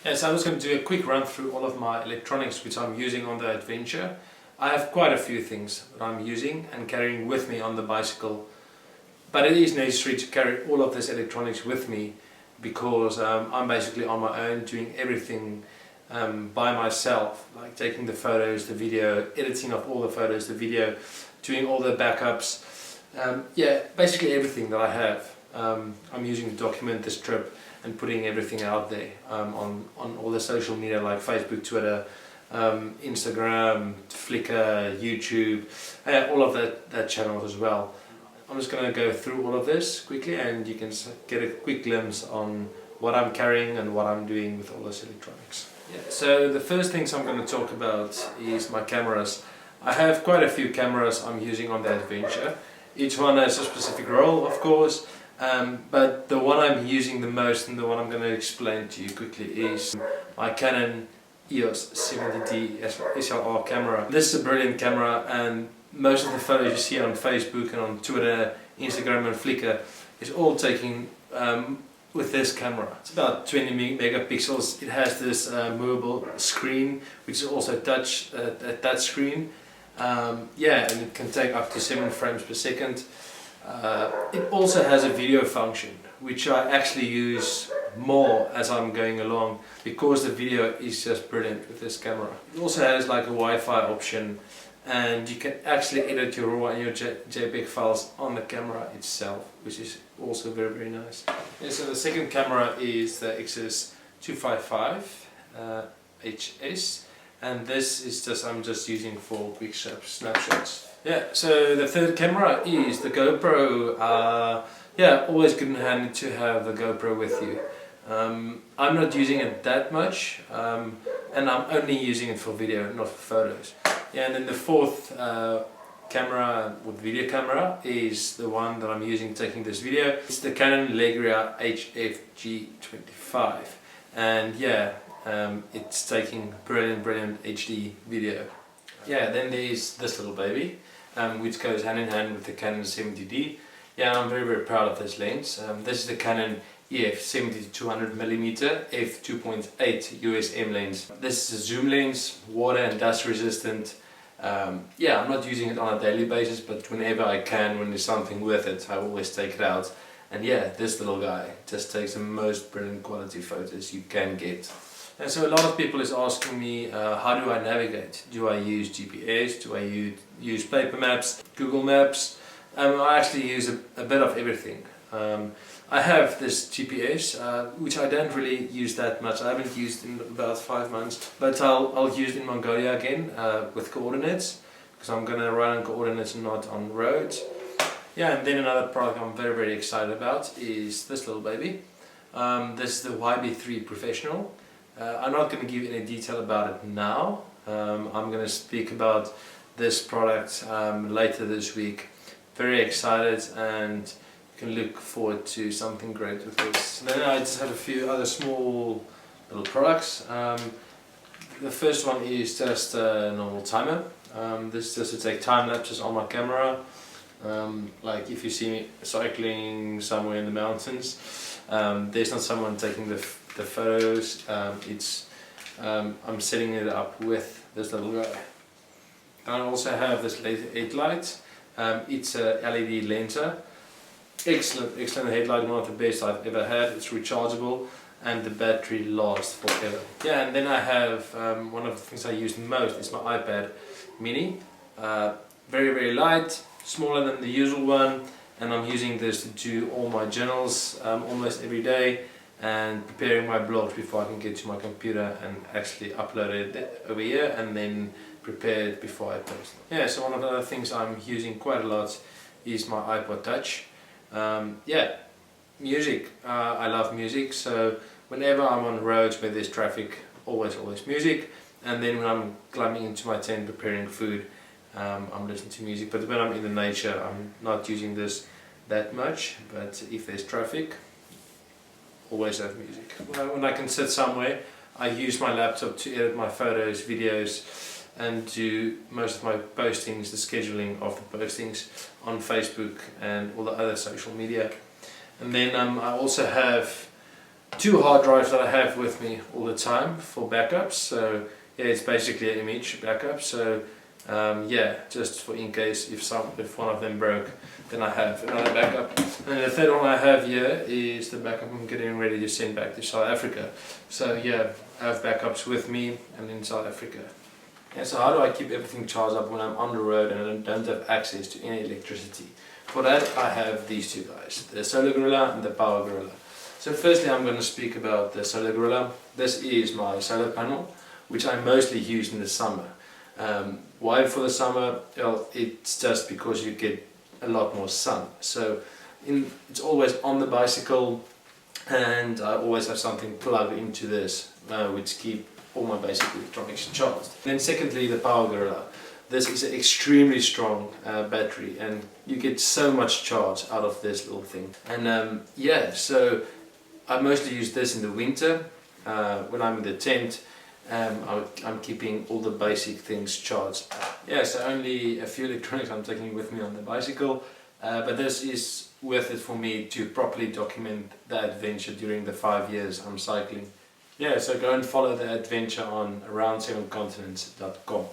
Yeah, so I'm just going to do a quick run through all of my electronics which I'm using on the adventure. I have quite a few things that I'm using and carrying with me on the bicycle, but it is necessary to carry all of this electronics with me because I'm basically on my own doing everything by myself, like taking the photos, the video, editing of all the photos, the video, doing all the backups, yeah, basically everything that I have I'm using to document this trip and putting everything out there on all the social media like Facebook, Twitter, Instagram, Flickr, YouTube, all of that channels as well. I'm just going to go through all of this quickly and you can get a quick glimpse on what I'm carrying and what I'm doing with all this electronics. Yeah, so the first things I'm going to talk about is my cameras. I have quite a few cameras I'm using on the adventure. Each one has a specific role, of course, but the one I'm using the most and the one I'm going to explain to you quickly is my Canon EOS 70D SLR camera. This is a brilliant camera, and most of the photos you see on Facebook and on Twitter, Instagram and Flickr is all taken with this camera. It's about 20 megapixels. It has this movable screen which is also a touch screen. Yeah, and it can take up to 7 frames per second. It also has a video function which I actually use more as I'm going along because the video is just brilliant with this camera. It also has like a Wi-Fi option, and you can actually edit your RAW and your JPEG files on the camera itself, which is also very nice. Yeah, so the second camera is the XS255 HS, and this is just I'm just using for quick snapshots. Yeah, so the third camera is the GoPro. Yeah, always good and handy to have the GoPro with you. I'm not using it that much, and I'm only using it for video, not for photos. Yeah, and then the fourth camera, with video camera, is the one that I'm using taking this video. It's the Canon Legria HFG25, and yeah, it's taking brilliant HD video. Yeah, then there's this little baby, which goes hand in hand with the Canon 70D. Yeah, I'm very proud of this lens. This is the Canon EF 70-200mm f2.8 USM lens. This is a zoom lens, water and dust resistant. Yeah, I'm not using it on a daily basis, but whenever I can, when there's something with it, I always take it out. And yeah, this little guy just takes the most brilliant quality photos you can get. And so a lot of people is asking me, how do I navigate? Do I use GPS? Do I use paper maps, Google Maps? I actually use a bit of everything. I have this GPS, which I don't really use that much. I haven't used in about 5 months, but I'll use it in Mongolia again with coordinates, because I'm going to run on coordinates and not on roads. Yeah, and then another product I'm very excited about is this little baby. This is the YB3 Professional. I'm not going to give any detail about it now. I'm going to speak about this product later this week. Very excited, and you can look forward to something great with this. And then I just have a few other small little products. The first one is just a normal timer. This is just to take time lapses on my camera. Like if you see me cycling somewhere in the mountains, there's not someone taking the photos. I'm setting it up with this little guy. I also have this laser headlight. It's a LED lenser. Excellent headlight, one of the best I've ever had. It's rechargeable and the battery lasts forever. Yeah, and then I have one of the things I use most is my iPad mini. Very light, smaller than the usual one, and I'm using this to do all my journals almost every day and preparing my blogs before I can get to my computer and actually upload it over here and then prepare it before I post it. Yeah, so one of the other things I'm using quite a lot is my iPod Touch. Yeah, music. I love music, so whenever I'm on roads where there's traffic, always music. And then when I'm climbing into my tent preparing food, I'm listening to music. But when I'm in the nature, I'm not using this that much. But if there's traffic, always have music. When I can sit somewhere, I use my laptop to edit my photos, videos, and do most of my postings, the scheduling of the postings on Facebook and all the other social media. And then I also have two hard drives that I have with me all the time for backups. So yeah, it's basically an image backup. So yeah, just for in case if one of them broke, then I have another backup. And the third one I have here is the backup I'm getting ready to send back to South Africa. So yeah, I have backups with me and in South Africa. And so how do I keep everything charged up when I'm on the road and I don't have access to any electricity? For that I have these two guys, the Solar Gorilla and the Power Gorilla. So firstly I'm going to speak about the Solar Gorilla. This is my solar panel, which I mostly use in the summer. Why for the summer? Well, it's just because you get a lot more sun. So it's always on the bicycle, and I always have something plugged into this, which keep all my basic electronics charged. And then secondly, the Power Gorilla. This is an extremely strong battery, and you get so much charge out of this little thing. And yeah, so I mostly use this in the winter when I'm in the tent. I'm keeping all the basic things charged. Yeah, so only a few electronics I'm taking with me on the bicycle, but this is worth it for me to properly document the adventure during the 5 years I'm cycling. Yeah, so go and follow the adventure on around7continents.com.